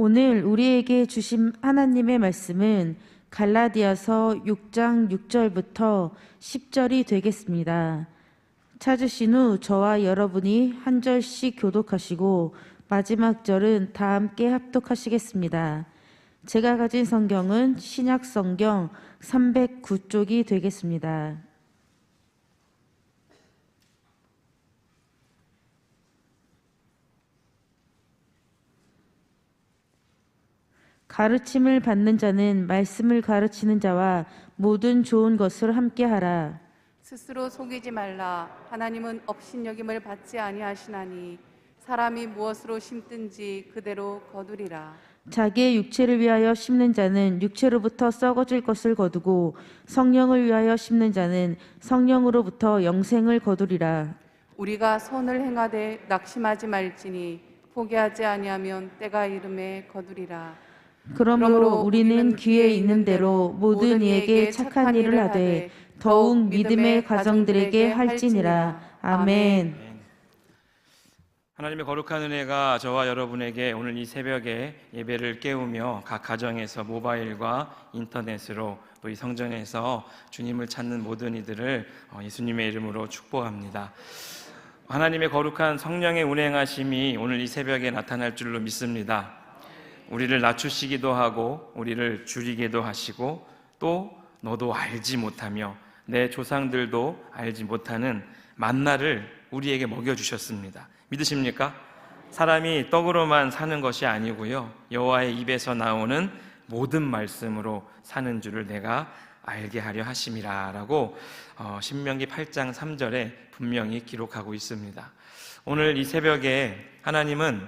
오늘 우리에게 주신 하나님의 말씀은 갈라디아서 6장 6절부터 10절이 되겠습니다. 찾으신 후 저와 여러분이 한 절씩 교독하시고 마지막 절은 다 함께 합독하시겠습니다. 제가 가진 성경은 신약 성경 309쪽이 되겠습니다. 가르침을 받는 자는 말씀을 가르치는 자와 모든 좋은 것을 함께하라. 스스로 속이지 말라. 하나님은 업신여김을 받지 아니하시나니 사람이 무엇으로 심든지 그대로 거두리라. 자기의 육체를 위하여 심는 자는 육체로부터 썩어질 것을 거두고 성령을 위하여 심는 자는 성령으로부터 영생을 거두리라. 우리가 선을 행하되 낙심하지 말지니 포기하지 아니하면 때가 이름에 거두리라. 그러므로 우리는 귀에 있는 대로 모든 이에게 착한 일을 하되 더욱 믿음의 가정들에게 할지니라. 아멘. 하나님의 거룩한 은혜가 저와 여러분에게 오늘 이 새벽에 예배를 깨우며 각 가정에서 모바일과 인터넷으로 또 이 성전에서 주님을 찾는 모든 이들을 예수님의 이름으로 축복합니다. 하나님의 거룩한 성령의 운행하심이 오늘 이 새벽에 나타날 줄로 믿습니다. 우리를 낮추시기도 하고 우리를 줄이기도 하시고 또 너도 알지 못하며 내 조상들도 알지 못하는 만나를 우리에게 먹여주셨습니다. 믿으십니까? 사람이 떡으로만 사는 것이 아니고요, 여호와의 입에서 나오는 모든 말씀으로 사는 줄을 내가 알게 하려 하심이라 라고 신명기 8장 3절에 분명히 기록하고 있습니다. 오늘 이 새벽에 하나님은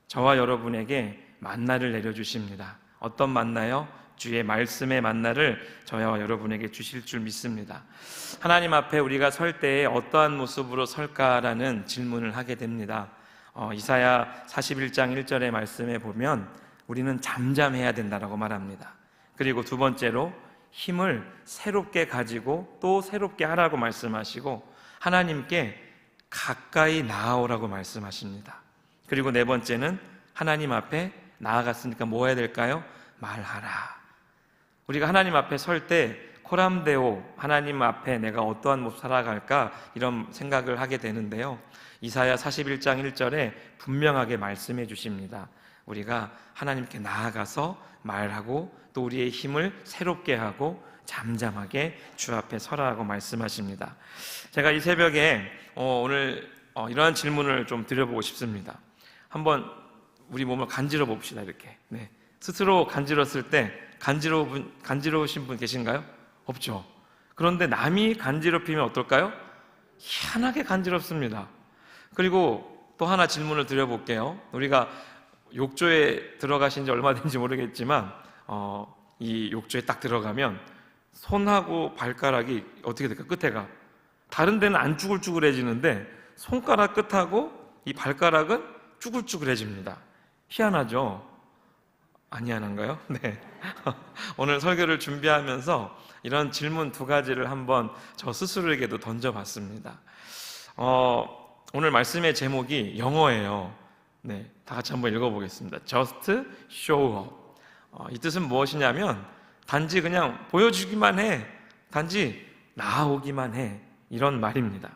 저와 여러분에게 만나를 내려주십니다. 어떤 만나요? 주의 말씀의 만나를 저와 여러분에게 주실 줄 믿습니다. 하나님 앞에 우리가 설 때에 어떠한 모습으로 설까라는 질문을 하게 됩니다. 이사야 41장 1절의 말씀에 보면 우리는 잠잠해야 된다라고 말합니다. 그리고 두 번째로 힘을 새롭게 가지고 또 새롭게 하라고 말씀하시고 하나님께 가까이 나아오라고 말씀하십니다. 그리고 네 번째는 하나님 앞에 나아갔으니까 뭐 해야 될까요? 말하라. 우리가 하나님 앞에 설 때 코람데오, 하나님 앞에 내가 어떠한 모습 살아갈까 이런 생각을 하게 되는데요, 이사야 41장 1절에 분명하게 말씀해 주십니다. 우리가 하나님께 나아가서 말하고 또 우리의 힘을 새롭게 하고 잠잠하게 주 앞에 서라고 말씀하십니다. 제가 이 새벽에 오늘 이러한 질문을 좀 드려보고 싶습니다. 한번 우리 몸을 간지러 봅시다. 이렇게 스스로 간지렀을 때 간지러우신 분 계신가요? 없죠. 그런데 남이 간지럽히면 어떨까요? 희한하게 간지럽습니다. 그리고 또 하나 질문을 드려볼게요. 우리가 욕조에 들어가신 지 얼마 된지 모르겠지만 이 욕조에 딱 들어가면 손하고 발가락이 어떻게 될까? 끝에가 다른 데는 안 쭈글쭈글해지는데 손가락 끝하고 이 발가락은 쭈글쭈글해집니다. 희한하죠? 안 희한한가요? 네. 오늘 설교를 준비하면서 이런 질문 두 가지를 한번 저 스스로에게도 던져봤습니다. 오늘 말씀의 제목이 영어예요. 다 같이 한번 읽어보겠습니다. Just show up. 이 뜻은 무엇이냐면 단지 그냥 보여주기만 해, 단지 나아오기만 해, 이런 말입니다.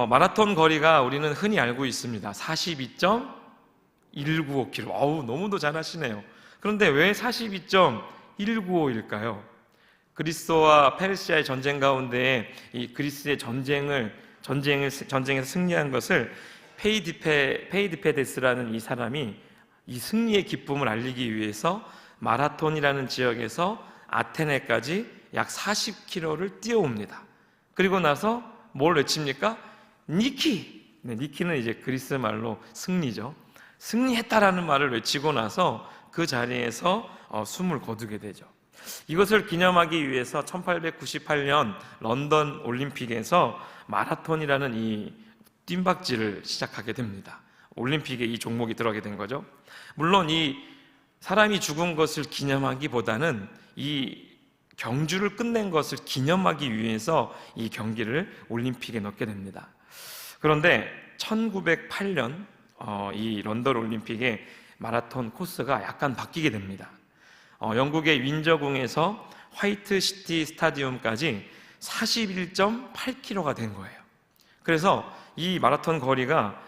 마라톤 거리가 우리는 흔히 알고 있습니다. 42.195km. 너무도 잘하시네요. 그런데 왜 42.195일까요? 그리스도와 페르시아의 전쟁 가운데 이 그리스의 전쟁에서 승리한 것을 페이디페데스라는 이 사람이 이 승리의 기쁨을 알리기 위해서 마라톤이라는 지역에서 아테네까지 약 40km를 뛰어옵니다. 그리고 나서 뭘 외칩니까? 니키! 니키는 이제 그리스 말로 승리죠. 승리했다라는 말을 외치고 나서 그 자리에서 숨을 거두게 되죠. 이것을 기념하기 위해서 1898년 런던 올림픽에서 마라톤이라는 이 뜀박질을 시작하게 됩니다. 올림픽에 이 종목이 들어가게 된 거죠. 물론 이 사람이 죽은 것을 기념하기보다는 이 경주를 끝낸 것을 기념하기 위해서 이 경기를 올림픽에 넣게 됩니다. 그런데 1908년 이 런던 올림픽에 마라톤 코스가 약간 바뀌게 됩니다. 영국의 윈저궁에서 화이트시티 스타디움까지 41.8km가 된 거예요. 그래서 이 마라톤 거리가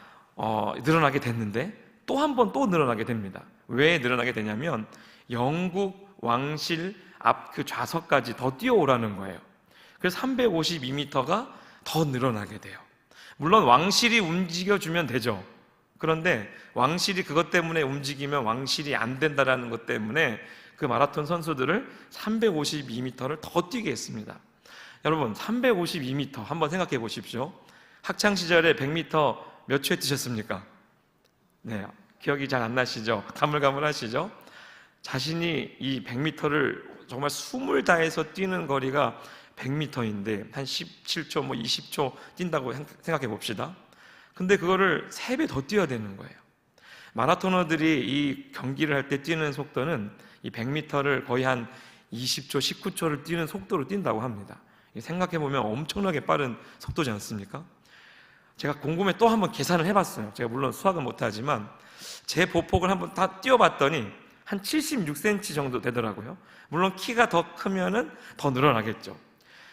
늘어나게 됐는데 또 한 번 또 늘어나게 됩니다. 왜 늘어나게 되냐면 영국 왕실 앞 그 좌석까지 더 뛰어오라는 거예요. 그래서 352m가 더 늘어나게 돼요. 물론 왕실이 움직여주면 되죠. 그런데 왕실이 그것 때문에 움직이면 왕실이 안 된다라는 것 때문에 그 마라톤 선수들을 352m를 더 뛰게 했습니다. 여러분, 352m 한번 생각해 보십시오. 학창 시절에 100m 몇 초에 뛰셨습니까? 네, 기억이 잘 안 나시죠? 가물가물하시죠? 자신이 이 100m를 정말 숨을 다해서 뛰는 거리가 100m인데 한 17초, 20초 뛴다고 생각해 봅시다. 근데 그거를 3배 더 뛰어야 되는 거예요. 마라토너들이 이 경기를 할 때 뛰는 속도는 이 100m를 거의 한 20초, 19초를 뛰는 속도로 뛴다고 합니다. 생각해 보면 엄청나게 빠른 속도지 않습니까? 제가 궁금해 또 한번 계산을 해봤어요. 제가 물론 수학은 못하지만 제 보폭을 한번 다 뛰어봤더니 한 76cm 정도 되더라고요. 물론 키가 더 크면은 더 늘어나겠죠.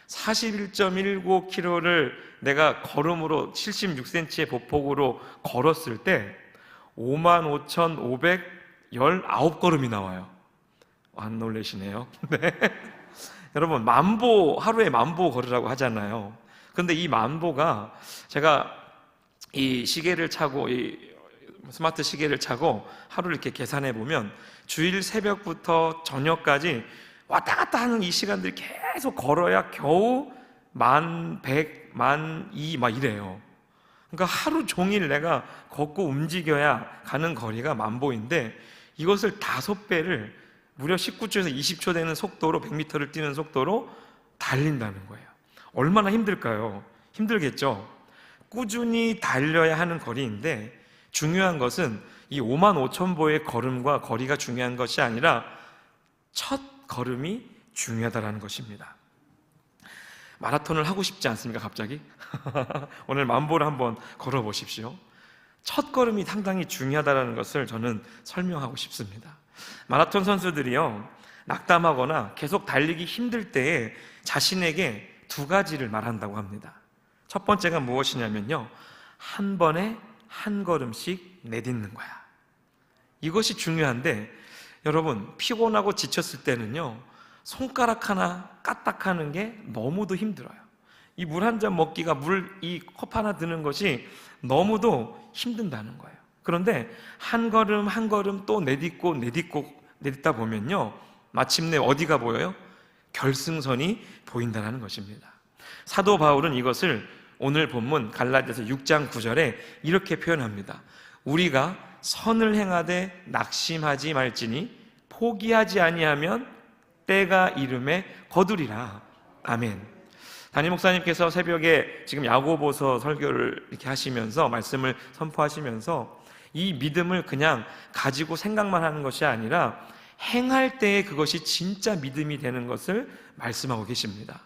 41.19km를 내가 걸음으로 76cm의 보폭으로 걸었을 때 55,519걸음이 나와요. 안 놀라시네요. 네. 여러분, 하루에 만보 걸으라고 하잖아요. 근데 이 만보가 제가 이 시계를 차고, 이 스마트 시계를 차고 하루를 이렇게 계산해 보면 주일 새벽부터 저녁까지 왔다 갔다 하는 이 시간들이 계속 걸어야 겨우 11,000, 12,000 막 이래요. 그러니까 하루 종일 내가 걷고 움직여야 가는 거리가 만보인데 이것을 5배를 무려 19초에서 20초 되는 속도로 100m를 뛰는 속도로 달린다는 거예요. 얼마나 힘들까요? 힘들겠죠? 꾸준히 달려야 하는 거리인데 중요한 것은 이 55,000보의 걸음과 거리가 중요한 것이 아니라 첫 걸음이 중요하다는 것입니다. 마라톤을 하고 싶지 않습니까? 갑자기? 오늘 만보를 한번 걸어보십시오. 첫 걸음이 상당히 중요하다는 것을 저는 설명하고 싶습니다. 마라톤 선수들이요, 낙담하거나 계속 달리기 힘들 때에 자신에게 2가지를 말한다고 합니다. 첫 번째가 무엇이냐면요, 한 번에 한 걸음씩 내딛는 거야. 이것이 중요한데 여러분, 피곤하고 지쳤을 때는요, 손가락 하나 까딱하는 게 너무도 힘들어요. 이 물 한 잔 먹기가 이 컵 하나 드는 것이 너무도 힘든다는 거예요. 그런데 한 걸음 한 걸음 또 내딛다 보면요, 마침내 어디가 보여요? 결승선이 보인다는 것입니다. 사도 바울은 이것을 오늘 본문 갈라디아서 6장 9절에 이렇게 표현합니다. 우리가 선을 행하되 낙심하지 말지니 포기하지 아니하면 때가 이름에 거두리라. 아멘. 담임 목사님께서 새벽에 지금 야고보서 설교를 이렇게 하시면서 말씀을 선포하시면서 이 믿음을 그냥 가지고 생각만 하는 것이 아니라 행할 때에 그것이 진짜 믿음이 되는 것을 말씀하고 계십니다.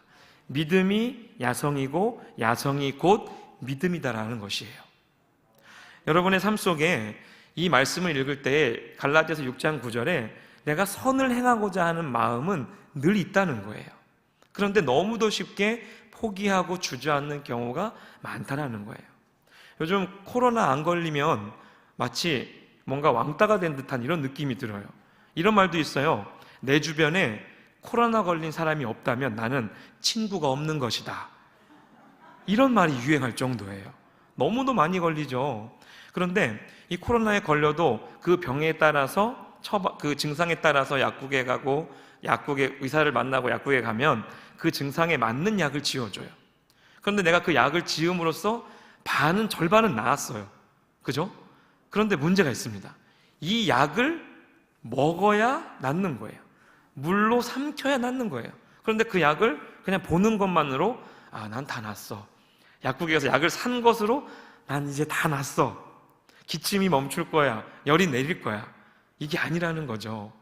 믿음이 야성이고 야성이 곧 믿음이다라는 것이에요. 여러분의 삶 속에 이 말씀을 읽을 때 갈라디아서 6장 9절에 내가 선을 행하고자 하는 마음은 늘 있다는 거예요. 그런데 너무도 쉽게 포기하고 주저앉는 경우가 많다는 거예요. 요즘 코로나 안 걸리면 마치 뭔가 왕따가 된 듯한 이런 느낌이 들어요. 이런 말도 있어요. 내 주변에 코로나 걸린 사람이 없다면 나는 친구가 없는 것이다. 이런 말이 유행할 정도예요. 너무도 많이 걸리죠. 그런데 이 코로나에 걸려도 그 병에 따라서 그 증상에 따라서 약국에 가고 약국에 의사를 만나고 약국에 가면 그 증상에 맞는 약을 지어줘요. 그런데 내가 그 약을 지음으로써 절반은 나았어요. 그죠? 그런데 문제가 있습니다. 이 약을 먹어야 낫는 거예요. 물로 삼켜야 낫는 거예요. 그런데 그 약을 그냥 보는 것만으로 난 다 낫어. 약국에 가서 약을 산 것으로 난 이제 다 낫어. 기침이 멈출 거야. 열이 내릴 거야. 이게 아니라는 거죠.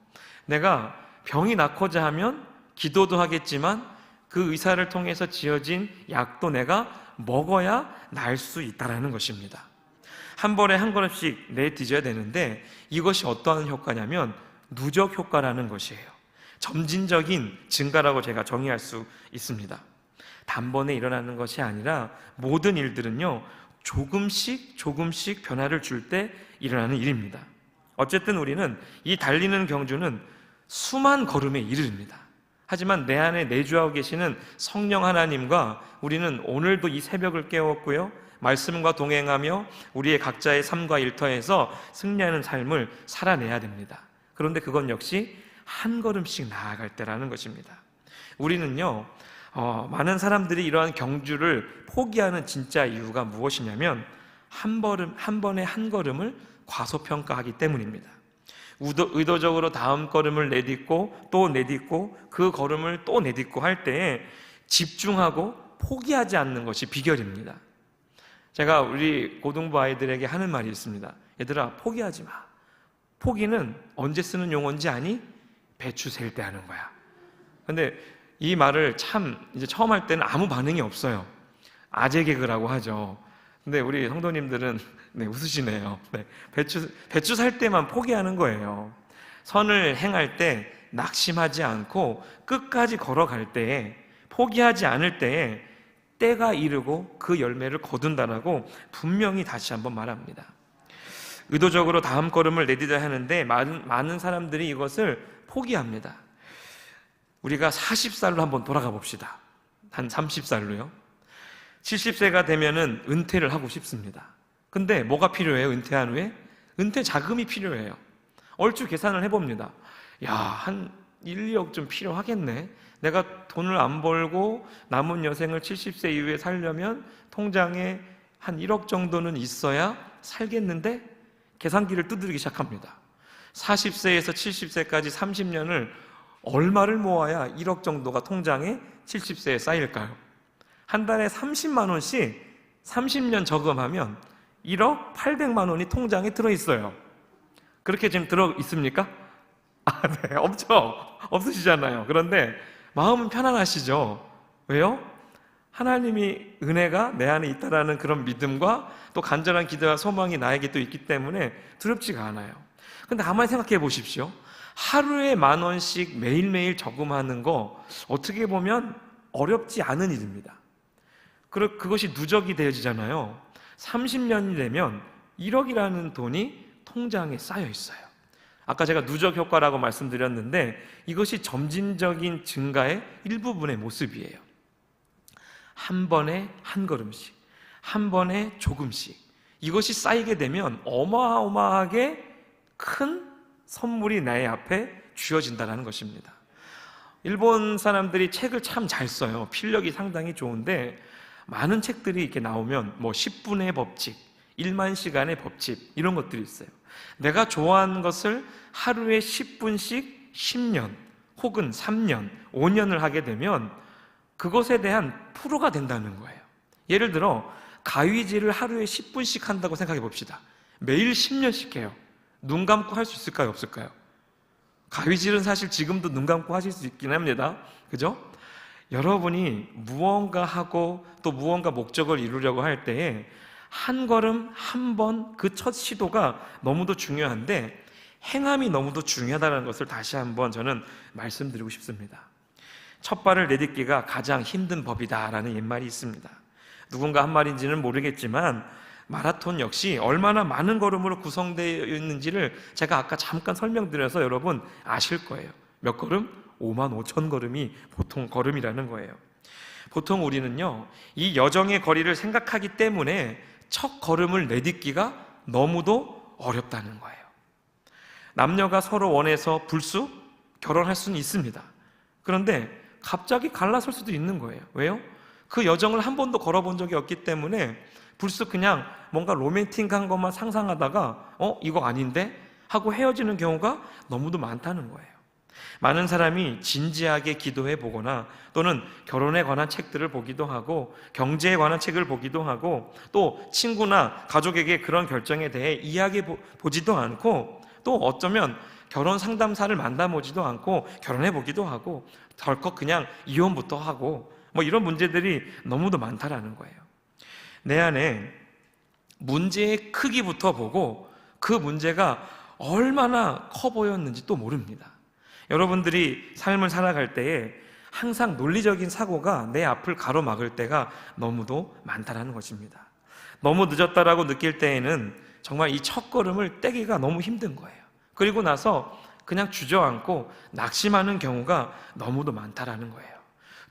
내가 병이 낫고자 하면 기도도 하겠지만 그 의사를 통해서 지어진 약도 내가 먹어야 날 수 있다는 것입니다. 한 번에 한 걸음씩 내딛어야 되는데 이것이 어떠한 효과냐면 누적 효과라는 것이에요. 점진적인 증가라고 제가 정의할 수 있습니다. 단번에 일어나는 것이 아니라 모든 일들은요, 조금씩 변화를 줄 때 일어나는 일입니다. 어쨌든 우리는 이 달리는 경주는 수만 걸음에 이르릅니다. 하지만 내 안에 내주하고 계시는 성령 하나님과 우리는 오늘도 이 새벽을 깨웠고요, 말씀과 동행하며 우리의 각자의 삶과 일터에서 승리하는 삶을 살아내야 됩니다. 그런데 그건 역시 한 걸음씩 나아갈 때라는 것입니다. 우리는요, 많은 사람들이 이러한 경주를 포기하는 진짜 이유가 무엇이냐면 한 번에 한 걸음을 과소평가하기 때문입니다. 의도적으로 다음 걸음을 내딛고 또 내딛고 그 걸음을 또 내딛고 할 때에 집중하고 포기하지 않는 것이 비결입니다. 제가 우리 고등부 아이들에게 하는 말이 있습니다. 얘들아, 포기하지 마. 포기는 언제 쓰는 용어인지 아니? 배추 셀 때 하는 거야. 근데 이 말을 참 이제 처음 할 때는 아무 반응이 없어요. 아재 개그라고 하죠. 근데 우리 성도님들은 웃으시네요. 배추 살 때만 포기하는 거예요. 선을 행할 때 낙심하지 않고 끝까지 걸어갈 때에, 포기하지 않을 때에 때가 이르고 그 열매를 거둔다라고 분명히 다시 한번 말합니다. 의도적으로 다음 걸음을 내딛어야 하는데 많은 사람들이 이것을 포기합니다. 우리가 40살로 한번 돌아가 봅시다. 한 30살로요. 70세가 되면은 은퇴를 하고 싶습니다. 근데 뭐가 필요해요? 은퇴한 후에? 은퇴 자금이 필요해요. 얼추 계산을 해봅니다. 야, 한 1, 2억 좀 필요하겠네. 내가 돈을 안 벌고 남은 여생을 70세 이후에 살려면 통장에 한 1억 정도는 있어야 살겠는데? 계산기를 두드리기 시작합니다. 40세에서 70세까지 30년을 얼마를 모아야 1억 정도가 통장에 70세에 쌓일까요? 한 달에 30만 원씩 30년 저금하면 1억 800만 원이 통장에 들어있어요. 그렇게 지금 들어 있습니까? 네, 없죠. 없으시잖아요. 그런데 마음은 편안하시죠? 왜요? 하나님이 은혜가 내 안에 있다라는 그런 믿음과 또 간절한 기도와 소망이 나에게 또 있기 때문에 두렵지가 않아요. 근데 가만히 생각해 보십시오. 하루에 10,000원씩 매일매일 저금하는 거 어떻게 보면 어렵지 않은 일입니다. 그것이 누적이 되어지잖아요. 30년이 되면 1억이라는 돈이 통장에 쌓여 있어요. 아까 제가 누적 효과라고 말씀드렸는데 이것이 점진적인 증가의 일부분의 모습이에요. 한 번에 한 걸음씩, 한 번에 조금씩, 이것이 쌓이게 되면 어마어마하게 큰 선물이 나의 앞에 주어진다는 것입니다. 일본 사람들이 책을 참 잘 써요. 필력이 상당히 좋은데 많은 책들이 이렇게 나오면 10분의 법칙, 1만 시간의 법칙, 이런 것들이 있어요. 내가 좋아하는 것을 하루에 10분씩 10년 혹은 3년, 5년을 하게 되면 그것에 대한 프로가 된다는 거예요. 예를 들어 가위질을 하루에 10분씩 한다고 생각해 봅시다. 매일 10년씩 해요. 눈 감고 할 수 있을까요? 없을까요? 가위질은 사실 지금도 눈 감고 하실 수 있긴 합니다. 그죠? 여러분이 무언가 하고 또 무언가 목적을 이루려고 할 때에 한 걸음 한 번 그 첫 시도가 너무도 중요한데 행함이 너무도 중요하다는 것을 다시 한번 저는 말씀드리고 싶습니다. 첫 발을 내딛기가 가장 힘든 법이다라는 옛말이 있습니다. 누군가 한 말인지는 모르겠지만 마라톤 역시 얼마나 많은 걸음으로 구성되어 있는지를 제가 아까 잠깐 설명드려서 여러분 아실 거예요. 몇 걸음? 55,000걸음이 보통 걸음이라는 거예요. 보통 우리는요, 이 여정의 거리를 생각하기 때문에 첫 걸음을 내딛기가 너무도 어렵다는 거예요. 남녀가 서로 원해서 불쑥 결혼할 수는 있습니다. 그런데 갑자기 갈라설 수도 있는 거예요. 왜요? 그 여정을 한 번도 걸어본 적이 없기 때문에 불쑥 그냥 뭔가 로맨틱한 것만 상상하다가 이거 아닌데? 하고 헤어지는 경우가 너무도 많다는 거예요. 많은 사람이 진지하게 기도해 보거나 또는 결혼에 관한 책들을 보기도 하고 경제에 관한 책을 보기도 하고 또 친구나 가족에게 그런 결정에 대해 이야기해 보지도 않고 또 어쩌면 결혼 상담사를 만나보지도 않고 결혼해 보기도 하고 덜컥 그냥 이혼부터 하고 이런 문제들이 너무도 많다라는 거예요. 내 안에 문제의 크기부터 보고 그 문제가 얼마나 커 보였는지 또 모릅니다. 여러분들이 삶을 살아갈 때에 항상 논리적인 사고가 내 앞을 가로막을 때가 너무도 많다라는 것입니다. 너무 늦었다라고 느낄 때에는 정말 이 첫걸음을 떼기가 너무 힘든 거예요. 그리고 나서 그냥 주저앉고 낙심하는 경우가 너무도 많다라는 거예요.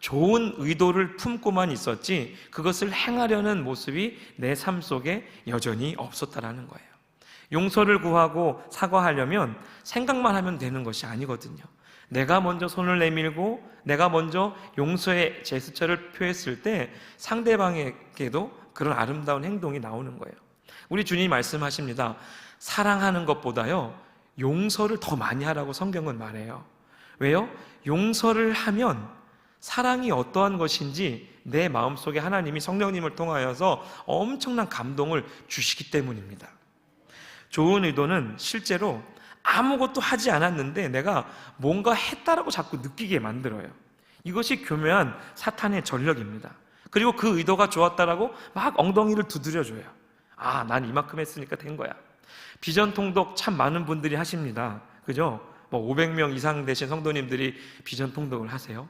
좋은 의도를 품고만 있었지 그것을 행하려는 모습이 내 삶 속에 여전히 없었다라는 거예요. 용서를 구하고 사과하려면 생각만 하면 되는 것이 아니거든요. 내가 먼저 손을 내밀고 내가 먼저 용서의 제스처를 표했을 때 상대방에게도 그런 아름다운 행동이 나오는 거예요. 우리 주님이 말씀하십니다. 사랑하는 것보다요 용서를 더 많이 하라고 성경은 말해요. 왜요? 용서를 하면 사랑이 어떠한 것인지 내 마음속에 하나님이 성령님을 통하여서 엄청난 감동을 주시기 때문입니다. 좋은 의도는 실제로 아무것도 하지 않았는데 내가 뭔가 했다라고 자꾸 느끼게 만들어요. 이것이 교묘한 사탄의 전력입니다. 그리고 그 의도가 좋았다라고 막 엉덩이를 두드려줘요. 아, 난 이만큼 했으니까 된 거야. 비전 통독 참 많은 분들이 하십니다. 그죠? 500명 이상 되신 성도님들이 비전 통독을 하세요.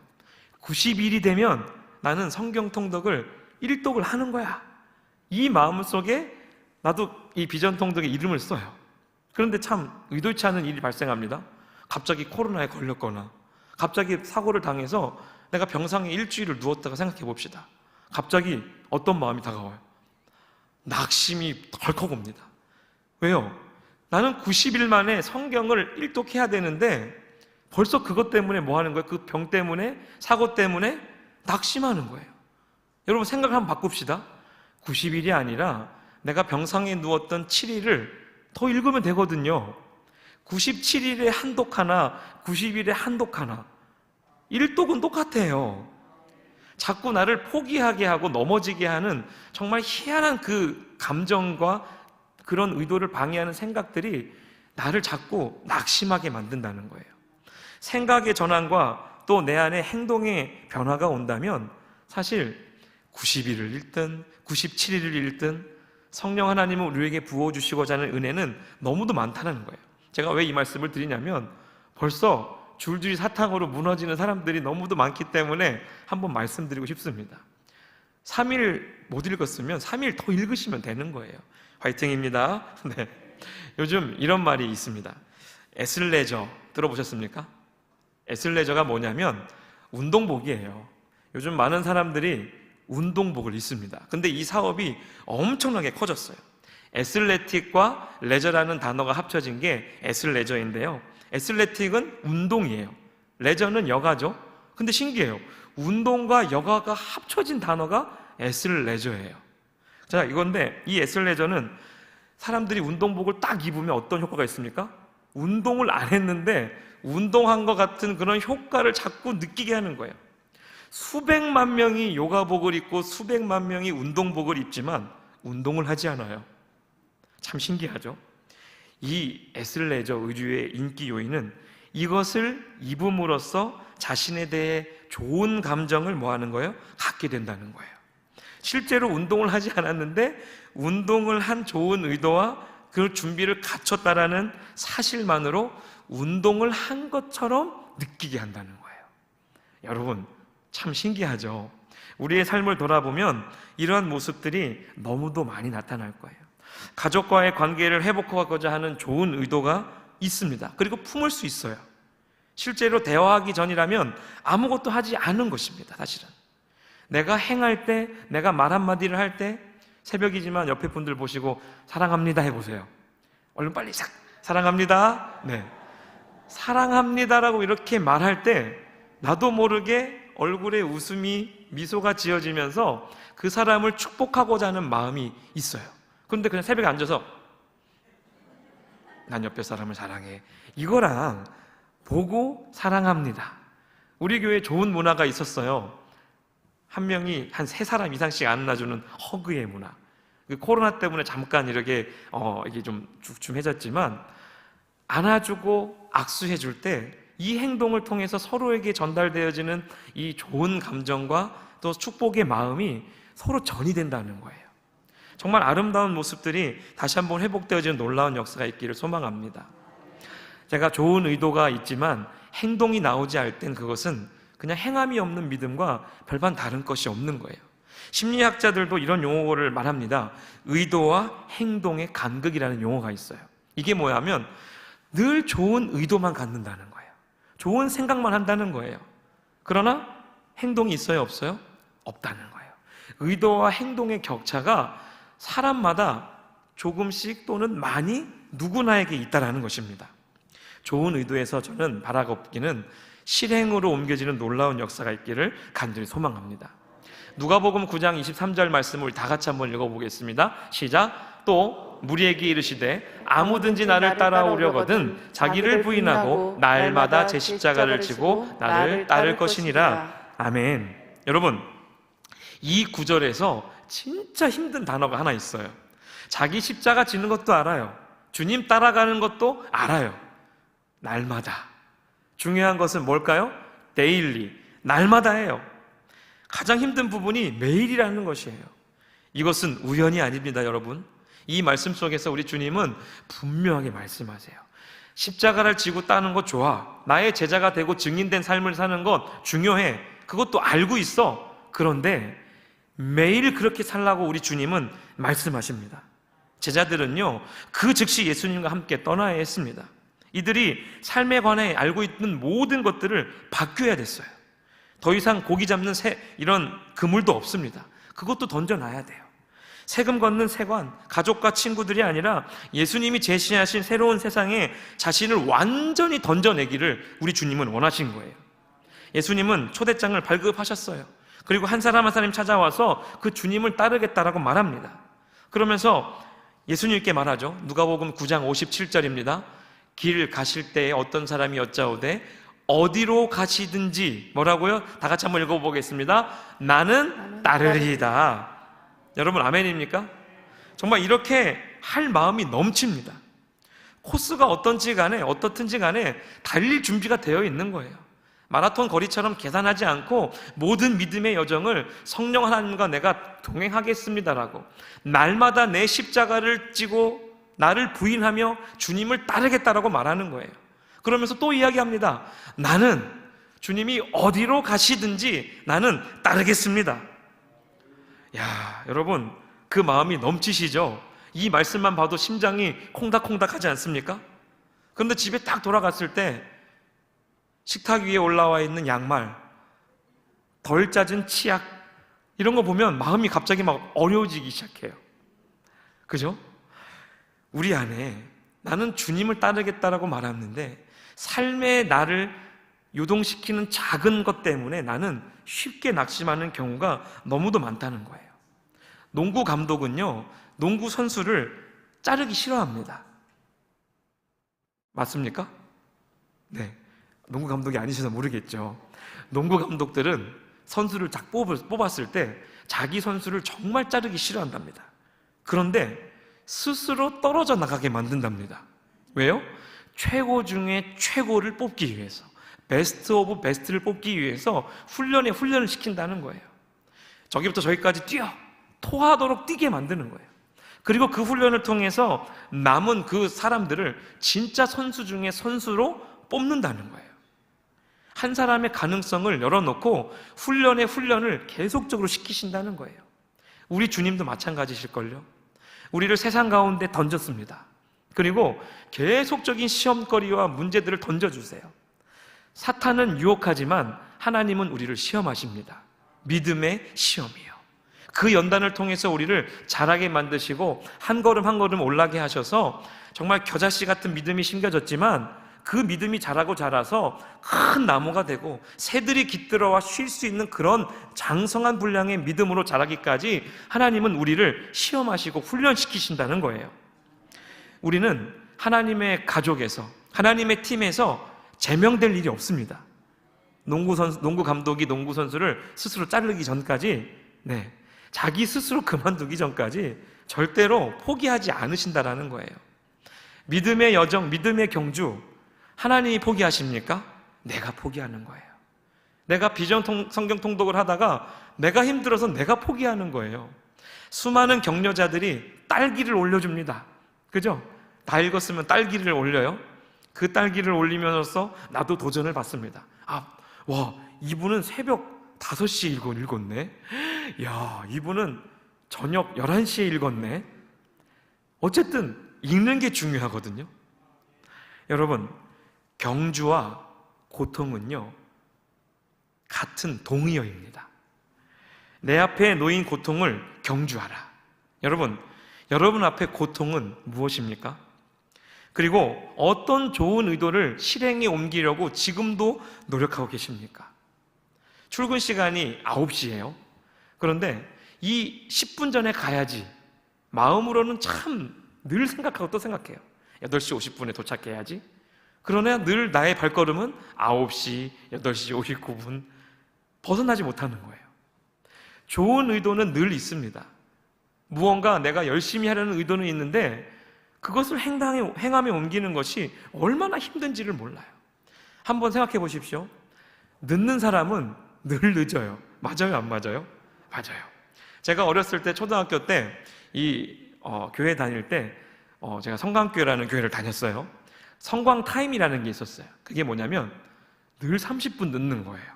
90일이 되면 나는 성경 통독을 1독을 하는 거야. 이 마음속에 나도 이 비전 통독에 이름을 써요. 그런데 참 의도치 않은 일이 발생합니다. 갑자기 코로나에 걸렸거나 갑자기 사고를 당해서 내가 병상에 일주일을 누웠다가 생각해 봅시다. 갑자기 어떤 마음이 다가와요? 낙심이 덜컥 옵니다. 왜요? 나는 90일 만에 성경을 일독해야 되는데 벌써 그것 때문에 뭐 하는 거예요? 그 병 때문에, 사고 때문에 낙심하는 거예요. 여러분 생각을 한번 바꿉시다. 90일이 아니라 내가 병상에 누웠던 7일을 더 읽으면 되거든요. 97일에 한 독 하나, 90일에 한 독 하나. 1독은 똑같아요. 자꾸 나를 포기하게 하고 넘어지게 하는 정말 희한한 그 감정과 그런 의도를 방해하는 생각들이 나를 자꾸 낙심하게 만든다는 거예요. 생각의 전환과 또 내 안에 행동의 변화가 온다면 사실 90일을 읽든 97일을 읽든 성령 하나님은 우리에게 부어주시고자 하는 은혜는 너무도 많다는 거예요. 제가 왜 이 말씀을 드리냐면 벌써 줄줄이 사탕으로 무너지는 사람들이 너무도 많기 때문에 한번 말씀드리고 싶습니다. 3일 못 읽었으면 3일 더 읽으시면 되는 거예요. 화이팅입니다. 네. 요즘 이런 말이 있습니다. 애슬레저 들어보셨습니까? 애슬레저가 뭐냐면 운동복이에요. 요즘 많은 사람들이 운동복을 입습니다. 근데 이 사업이 엄청나게 커졌어요. 애슬레틱과 레저라는 단어가 합쳐진 게 애슬레저인데요. 애슬레틱은 운동이에요. 레저는 여가죠. 근데 신기해요. 운동과 여가가 합쳐진 단어가 애슬레저예요. 자, 이건데 이 애슬레저는 사람들이 운동복을 딱 입으면 어떤 효과가 있습니까? 운동을 안 했는데 운동한 것 같은 그런 효과를 자꾸 느끼게 하는 거예요. 수백만 명이 요가복을 입고 수백만 명이 운동복을 입지만 운동을 하지 않아요. 참 신기하죠? 이 애슬레저 의류의 인기 요인은 이것을 입음으로써 자신에 대해 좋은 감정을 뭐 하는 거예요? 갖게 된다는 거예요. 실제로 운동을 하지 않았는데 운동을 한 좋은 의도와 그 준비를 갖췄다라는 사실만으로 운동을 한 것처럼 느끼게 한다는 거예요. 여러분 참 신기하죠? 우리의 삶을 돌아보면 이러한 모습들이 너무도 많이 나타날 거예요. 가족과의 관계를 회복하고자 하는 좋은 의도가 있습니다. 그리고 품을 수 있어요. 실제로 대화하기 전이라면 아무것도 하지 않은 것입니다. 사실은 내가 행할 때, 내가 말 한마디를 할 때, 새벽이지만 옆에 분들 보시고 사랑합니다 해보세요. 얼른 빨리 싹 사랑합니다. 네, 사랑합니다라고 이렇게 말할 때 나도 모르게 얼굴에 웃음이, 미소가 지어지면서 그 사람을 축복하고자 하는 마음이 있어요. 그런데 그냥 새벽에 앉아서 난 옆에 사람을 사랑해, 이거랑 보고 사랑합니다. 우리 교회에 좋은 문화가 있었어요. 한 명이 한 3사람 이상씩 안아주는 허그의 문화. 코로나 때문에 잠깐 이게 좀 주춤해졌지만 안아주고 악수해줄 때 이 행동을 통해서 서로에게 전달되어지는 이 좋은 감정과 또 축복의 마음이 서로 전이 된다는 거예요. 정말 아름다운 모습들이 다시 한번 회복되어지는 놀라운 역사가 있기를 소망합니다. 제가 좋은 의도가 있지만 행동이 나오지 않을 땐 그것은 그냥 행함이 없는 믿음과 별반 다른 것이 없는 거예요. 심리학자들도 이런 용어를 말합니다. 의도와 행동의 간극이라는 용어가 있어요. 이게 뭐냐면 늘 좋은 의도만 갖는다는 거예요. 좋은 생각만 한다는 거예요. 그러나 행동이 있어요, 없어요? 없다는 거예요. 의도와 행동의 격차가 사람마다 조금씩 또는 많이 누구나에게 있다라는 것입니다. 좋은 의도에서 저는 바라옵기는 실행으로 옮겨지는 놀라운 역사가 있기를 간절히 소망합니다. 누가복음 9장 23절 말씀을 다 같이 한번 읽어보겠습니다. 시작. 또 무리에게 이르시되 아무든지 나를 따라오려거든 자기를 부인하고 날마다 제 십자가를 지고 나를 따를 것이니라. 아멘. 여러분, 이 구절에서 진짜 힘든 단어가 하나 있어요. 자기 십자가 지는 것도 알아요. 주님 따라가는 것도 알아요. 날마다. 중요한 것은 뭘까요? 데일리, 날마다예요. 가장 힘든 부분이 매일이라는 것이에요. 이것은 우연이 아닙니다, 여러분. 이 말씀 속에서 우리 주님은 분명하게 말씀하세요. 십자가를 지고 따는 것 좋아. 나의 제자가 되고 증인된 삶을 사는 것 중요해. 그것도 알고 있어. 그런데 매일 그렇게 살라고 우리 주님은 말씀하십니다. 제자들은요, 그 즉시 예수님과 함께 떠나야 했습니다. 이들이 삶에 관해 알고 있는 모든 것들을 바뀌어야 됐어요. 더 이상 고기 잡는 이런 그물도 없습니다. 그것도 던져놔야 돼요. 세금 걷는 세관, 가족과 친구들이 아니라 예수님이 제시하신 새로운 세상에 자신을 완전히 던져내기를 우리 주님은 원하신 거예요. 예수님은 초대장을 발급하셨어요. 그리고 한 사람 한 사람 찾아와서 그 주님을 따르겠다라고 말합니다. 그러면서 예수님께 말하죠. 누가복음 9장 57절입니다. 길 가실 때에 어떤 사람이 여짜오되 어디로 가시든지 뭐라고요? 다 같이 한번 읽어보겠습니다. 나는 따르리이다. 여러분 아멘입니까? 정말 이렇게 할 마음이 넘칩니다. 코스가 어떤지 간에 어떻든지 간에 달릴 준비가 되어 있는 거예요. 마라톤 거리처럼 계산하지 않고 모든 믿음의 여정을 성령 하나님과 내가 동행하겠습니다라고 날마다 내 십자가를 지고 나를 부인하며 주님을 따르겠다라고 말하는 거예요. 그러면서 또 이야기합니다. 나는 주님이 어디로 가시든지 나는 따르겠습니다. 야, 여러분 그 마음이 넘치시죠? 이 말씀만 봐도 심장이 콩닥콩닥하지 않습니까? 그런데 집에 딱 돌아갔을 때 식탁 위에 올라와 있는 양말, 덜 짜진 치약 이런 거 보면 마음이 갑자기 막 어려워지기 시작해요. 그죠? 우리 안에 나는 주님을 따르겠다라고 말하는데 삶의 나를 요동시키는 작은 것 때문에 나는 쉽게 낙심하는 경우가 너무도 많다는 거예요. 농구 감독은요, 농구 선수를 자르기 싫어합니다. 맞습니까? 네. 농구 감독이 아니셔서 모르겠죠. 농구 감독들은 선수를 딱 뽑았을 때 자기 선수를 정말 자르기 싫어한답니다. 그런데 스스로 떨어져 나가게 만든답니다. 왜요? 최고 중에 최고를 뽑기 위해서, 베스트 오브 베스트를 뽑기 위해서 훈련을 시킨다는 거예요. 저기부터 저기까지 토하도록 뛰게 만드는 거예요. 그리고 그 훈련을 통해서 남은 그 사람들을 진짜 선수 중에 선수로 뽑는다는 거예요. 한 사람의 가능성을 열어놓고 훈련을 계속적으로 시키신다는 거예요. 우리 주님도 마찬가지실걸요. 우리를 세상 가운데 던졌습니다. 그리고 계속적인 시험거리와 문제들을 던져주세요. 사탄은 유혹하지만 하나님은 우리를 시험하십니다. 믿음의 시험이요. 그 연단을 통해서 우리를 자라게 만드시고 한 걸음 한 걸음 올라게 하셔서 정말 겨자씨 같은 믿음이 심겨졌지만 그 믿음이 자라서 큰 나무가 되고 새들이 깃들어와 쉴 수 있는 그런 장성한 분량의 믿음으로 자라기까지 하나님은 우리를 시험하시고 훈련시키신다는 거예요. 우리는 하나님의 가족에서, 하나님의 팀에서 제명될 일이 없습니다. 농구 감독이 농구 선수를 스스로 자르기 전까지, 자기 스스로 그만두기 전까지 절대로 포기하지 않으신다라는 거예요. 믿음의 여정, 믿음의 경주, 하나님이 포기하십니까? 내가 포기하는 거예요. 내가 비전 성경 통독을 하다가 내가 힘들어서 내가 포기하는 거예요. 수많은 격려자들이 딸기를 올려줍니다. 그죠? 다 읽었으면 딸기를 올려요. 그 딸기를 올리면서 나도 도전을 받습니다. 와, 이분은 새벽 5시에 읽었네. 야, 이분은 저녁 11시에 읽었네. 어쨌든 읽는 게 중요하거든요. 여러분, 경주와 고통은요, 같은 동의어입니다. 내 앞에 놓인 고통을 경주하라. 여러분 앞에 고통은 무엇입니까? 그리고 어떤 좋은 의도를 실행에 옮기려고 지금도 노력하고 계십니까? 출근 시간이 9시예요. 그런데 이 10분 전에 가야지 마음으로는 참 늘 생각하고 또 생각해요. 8시 50분에 도착해야지. 그러나 늘 나의 발걸음은 9시, 8시 59분 벗어나지 못하는 거예요. 좋은 의도는 늘 있습니다. 무언가 내가 열심히 하려는 의도는 있는데 그것을 행함에 옮기는 것이 얼마나 힘든지를 몰라요. 한번 생각해 보십시오. 늦는 사람은 늘 늦어요. 맞아요, 안 맞아요? 맞아요. 제가 어렸을 때 초등학교 때 교회 다닐 때 제가 성광교회라는 교회를 다녔어요. 성광 타임이라는 게 있었어요. 그게 뭐냐면 늘 30분 늦는 거예요.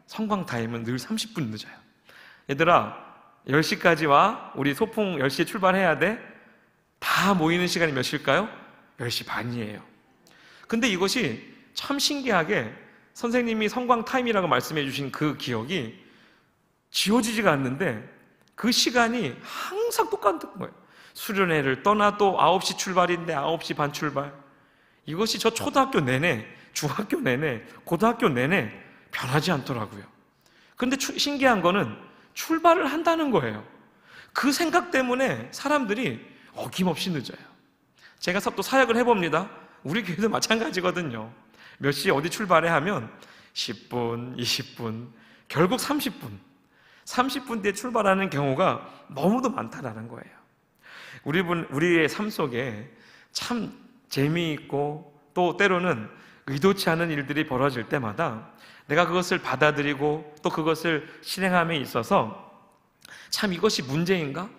성광 타임은 늘 30분 늦어요. 얘들아, 10시까지 와. 우리 소풍 10시에 출발해야 돼. 다 모이는 시간이 몇 시일까요? 10시 반이에요. 근데 이것이 참 신기하게 선생님이 성광 타임이라고 말씀해 주신 그 기억이 지워지지가 않는데 그 시간이 항상 똑같은 거예요. 수련회를 떠나도 9시 출발인데 9시 반 출발. 이것이 저 초등학교 내내, 중학교 내내, 고등학교 내내 변하지 않더라고요. 근데 신기한 거는 출발을 한다는 거예요. 그 생각 때문에 사람들이 어김없이 늦어요. 제가 또 사역을 해봅니다. 우리 교회도 마찬가지거든요. 몇 시에 어디 출발해 하면 10분, 20분, 결국 30분 뒤에 출발하는 경우가 너무도 많다라는 거예요. 우리의 삶 속에 참 재미있고 또 때로는 의도치 않은 일들이 벌어질 때마다 내가 그것을 받아들이고 또 그것을 실행함에 있어서 참 이것이 문제인가?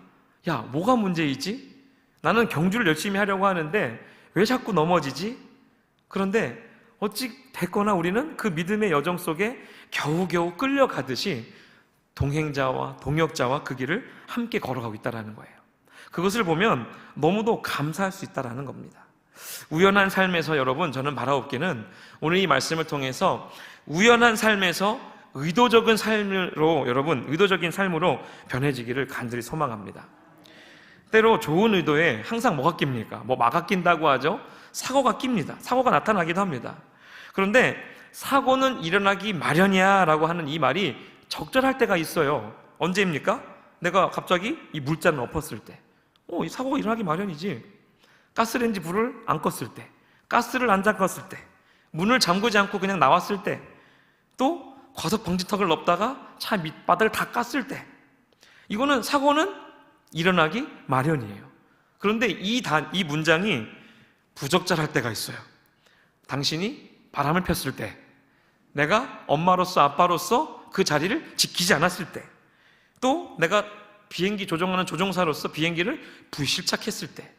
야, 뭐가 문제이지? 나는 경주를 열심히 하려고 하는데 왜 자꾸 넘어지지? 그런데 어찌 됐거나 우리는 그 믿음의 여정 속에 겨우겨우 끌려가듯이 동행자와 동역자와 그 길을 함께 걸어가고 있다는 거예요. 그것을 보면 너무도 감사할 수 있다는 겁니다. 우연한 삶에서 여러분, 저는 바라옵기는 오늘 이 말씀을 통해서 우연한 삶에서 의도적인 삶으로 변해지기를 간절히 소망합니다. 때로 좋은 의도에 항상 뭐가 낍니까? 마가 낀다고 하죠? 사고가 낍니다. 사고가 나타나기도 합니다. 그런데 사고는 일어나기 마련이야 라고 하는 이 말이 적절할 때가 있어요. 언제입니까? 내가 갑자기 이 물잔을 엎었을 때, 이 사고가 일어나기 마련이지. 가스레인지 불을 안 껐을 때, 가스를 안 잠갔을 때, 문을 잠그지 않고 그냥 나왔을 때, 또 과속 방지턱을 넘다가 차 밑바닥을 다 깠을 때, 이거는 사고는 일어나기 마련이에요. 그런데 이 문장이 부적절할 때가 있어요. 당신이 바람을 폈을 때, 내가 엄마로서 아빠로서 그 자리를 지키지 않았을 때, 또 내가 비행기 조종하는 조종사로서 비행기를 불실착했을 때,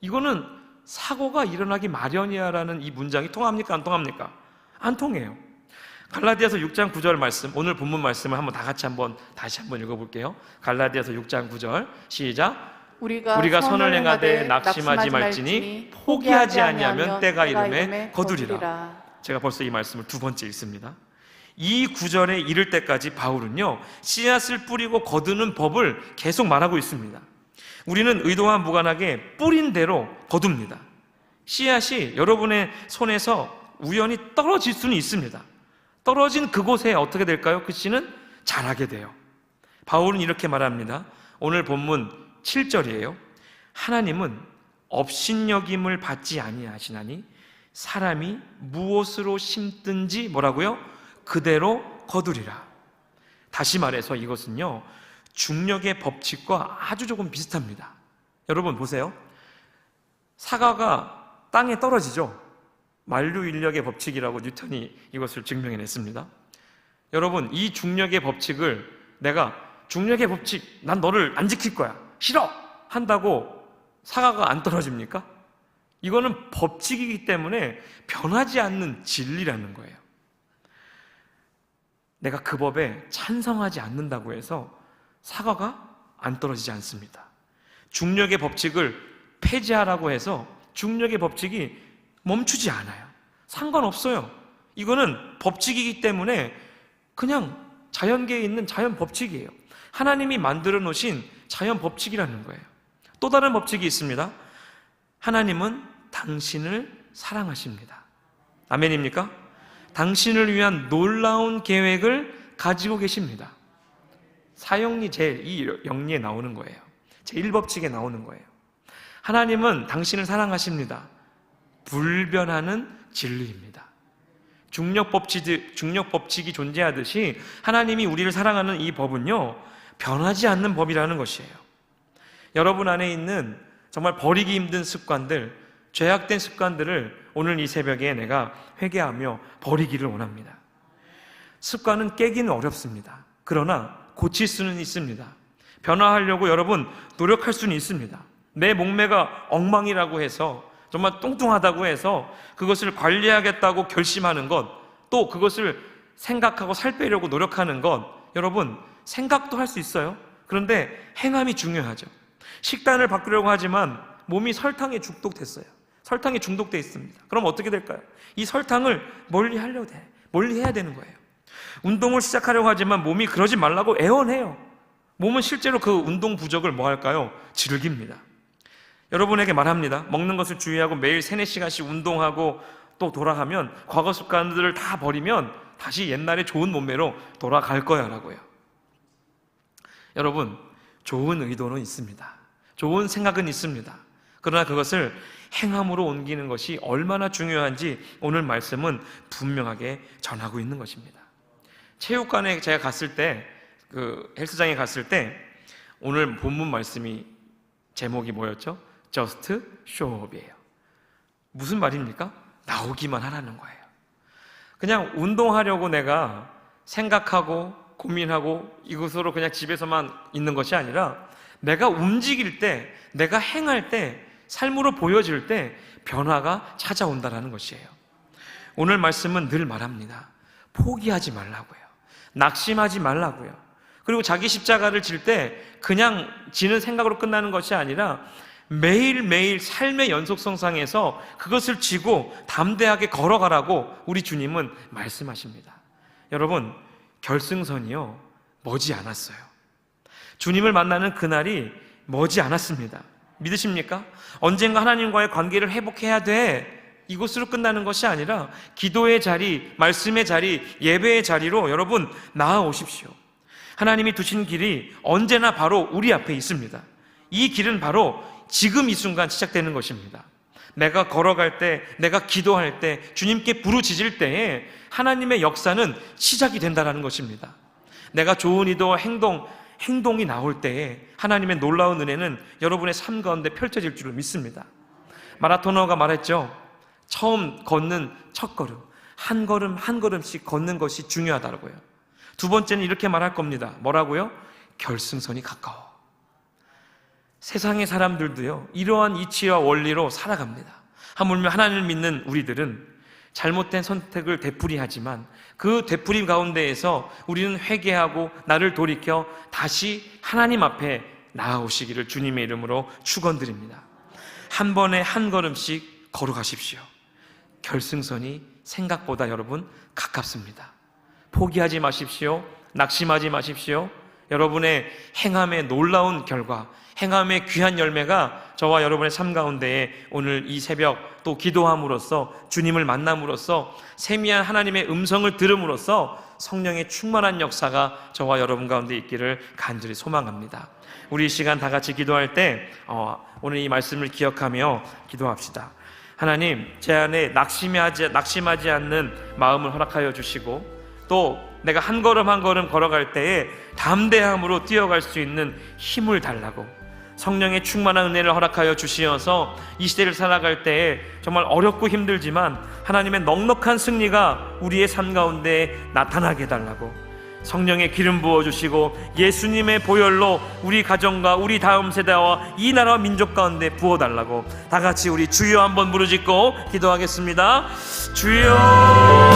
이거는 사고가 일어나기 마련이야라는 이 문장이 통합니까? 안 통합니까? 안 통해요. 갈라디아서 6장 9절 말씀, 오늘 본문 말씀을 다시 한번 읽어볼게요. 갈라디아서 6장 9절 시작. 우리가 선을 행하되 낙심하지 말지니 포기하지 아니하면 때가 이름에 거두리라. 제가 벌써 이 말씀을 2번째 읽습니다. 이 구절에 이를 때까지 바울은요, 씨앗을 뿌리고 거두는 법을 계속 말하고 있습니다. 우리는 의도와 무관하게 뿌린 대로 거둡니다. 씨앗이 여러분의 손에서 우연히 떨어질 수는 있습니다. 떨어진 그곳에 어떻게 될까요? 그 씨는 자라게 돼요. 바울은 이렇게 말합니다. 오늘 본문 7절이에요. 하나님은 업신여김을 받지 아니하시나니 사람이 무엇으로 심든지 뭐라고요? 그대로 거두리라. 다시 말해서 이것은요, 중력의 법칙과 아주 조금 비슷합니다. 여러분 보세요. 사과가 땅에 떨어지죠. 만류인력의 법칙이라고 뉴턴이 이것을 증명해냈습니다. 여러분, 이 중력의 법칙을 내가 중력의 법칙, 난 너를 안 지킬 거야, 싫어 한다고 사과가 안 떨어집니까? 이거는 법칙이기 때문에 변하지 않는 진리라는 거예요. 내가 그 법에 찬성하지 않는다고 해서 사과가 안 떨어지지 않습니다. 중력의 법칙을 폐지하라고 해서 중력의 법칙이 멈추지 않아요. 상관없어요. 이거는 법칙이기 때문에 그냥 자연계에 있는 자연 법칙이에요. 하나님이 만들어 놓으신 자연 법칙이라는 거예요. 또 다른 법칙이 있습니다. 하나님은 당신을 사랑하십니다. 아멘입니까? 당신을 위한 놀라운 계획을 가지고 계십니다. 사형리 제2영리에 나오는 거예요. 제1법칙에 나오는 거예요. 하나님은 당신을 사랑하십니다. 불변하는 진리입니다. 중력 법칙이 존재하듯이 하나님이 우리를 사랑하는 이 법은요, 변하지 않는 법이라는 것이에요. 여러분 안에 있는 정말 버리기 힘든 습관들, 죄악된 습관들을 오늘 이 새벽에 내가 회개하며 버리기를 원합니다. 습관은 깨기는 어렵습니다. 그러나 고칠 수는 있습니다. 변화하려고 여러분 노력할 수는 있습니다. 내 몸매가 엉망이라고 해서, 정말 뚱뚱하다고 해서 그것을 관리하겠다고 결심하는 것, 또 그것을 생각하고 살 빼려고 노력하는 것, 여러분 생각도 할 수 있어요. 그런데 행함이 중요하죠. 식단을 바꾸려고 하지만 몸이 설탕에 중독됐어요. 설탕에 중독돼 있습니다. 그럼 어떻게 될까요? 이 설탕을 멀리 해야 되는 거예요. 운동을 시작하려고 하지만 몸이 그러지 말라고 애원해요. 몸은 실제로 그 운동 부족을 뭐 할까요? 즐깁니다. 여러분에게 말합니다. 먹는 것을 주의하고 매일 3-4시간씩 운동하고 또 돌아가면 과거 습관들을 다 버리면 다시 옛날에 좋은 몸매로 돌아갈 거야 라고요. 여러분, 좋은 의도는 있습니다. 좋은 생각은 있습니다. 그러나 그것을 행함으로 옮기는 것이 얼마나 중요한지 오늘 말씀은 분명하게 전하고 있는 것입니다. 체육관에 제가 갔을 때, 헬스장에 갔을 때 오늘 본문 말씀이 제목이 뭐였죠? Just show up이에요. 무슨 말입니까? 나오기만 하라는 거예요. 그냥 운동하려고 내가 생각하고 고민하고 이것으로 그냥 집에서만 있는 것이 아니라 내가 움직일 때, 내가 행할 때, 삶으로 보여질 때 변화가 찾아온다는 것이에요. 오늘 말씀은 늘 말합니다. 포기하지 말라고요. 낙심하지 말라고요. 그리고 자기 십자가를 질 때 그냥 지는 생각으로 끝나는 것이 아니라 매일매일 삶의 연속성상에서 그것을 지고 담대하게 걸어가라고 우리 주님은 말씀하십니다. 여러분, 결승선이요, 머지 않았어요. 주님을 만나는 그날이 머지 않았습니다. 믿으십니까? 언젠가 하나님과의 관계를 회복해야 돼, 이곳으로 끝나는 것이 아니라 기도의 자리, 말씀의 자리, 예배의 자리로 여러분 나아오십시오. 하나님이 두신 길이 언제나 바로 우리 앞에 있습니다. 이 길은 바로 지금 이 순간 시작되는 것입니다. 내가 걸어갈 때, 내가 기도할 때, 주님께 부르짖을 때에 하나님의 역사는 시작이 된다는 것입니다. 내가 좋은 의도와 행동이 나올 때에 하나님의 놀라운 은혜는 여러분의 삶 가운데 펼쳐질 줄을 믿습니다. 마라토너가 말했죠. 처음 걷는 첫 걸음, 한 걸음 한 걸음씩 걷는 것이 중요하다고요. 두 번째는 이렇게 말할 겁니다. 뭐라고요? 결승선이 가까워. 세상의 사람들도요, 이러한 이치와 원리로 살아갑니다. 하물며 하나님을 믿는 우리들은 잘못된 선택을 되풀이하지만 그 되풀이 가운데에서 우리는 회개하고 나를 돌이켜 다시 하나님 앞에 나아오시기를 주님의 이름으로 축원드립니다. 한 번에 한 걸음씩 걸어가십시오. 결승선이 생각보다 여러분 가깝습니다. 포기하지 마십시오. 낙심하지 마십시오. 여러분의 행함의 놀라운 결과, 행함의 귀한 열매가 저와 여러분의 삶 가운데에 오늘 이 새벽 또 기도함으로써, 주님을 만남으로써, 세미한 하나님의 음성을 들음으로써 성령의 충만한 역사가 저와 여러분 가운데 있기를 간절히 소망합니다. 우리 이 시간 다 같이 기도할 때 오늘 이 말씀을 기억하며 기도합시다. 하나님, 제 안에 낙심하지 않는 마음을 허락하여 주시고, 또 내가 한 걸음 한 걸음 걸어갈 때에 담대함으로 뛰어갈 수 있는 힘을 달라고, 성령의 충만한 은혜를 허락하여 주시어서 이 시대를 살아갈 때에 정말 어렵고 힘들지만 하나님의 넉넉한 승리가 우리의 삶 가운데 나타나게 해달라고, 성령의 기름 부어주시고 예수님의 보혈로 우리 가정과 우리 다음 세대와 이 나라와 민족 가운데 부어달라고 다 같이 우리 주여 한번 부르짖고 기도하겠습니다. 주여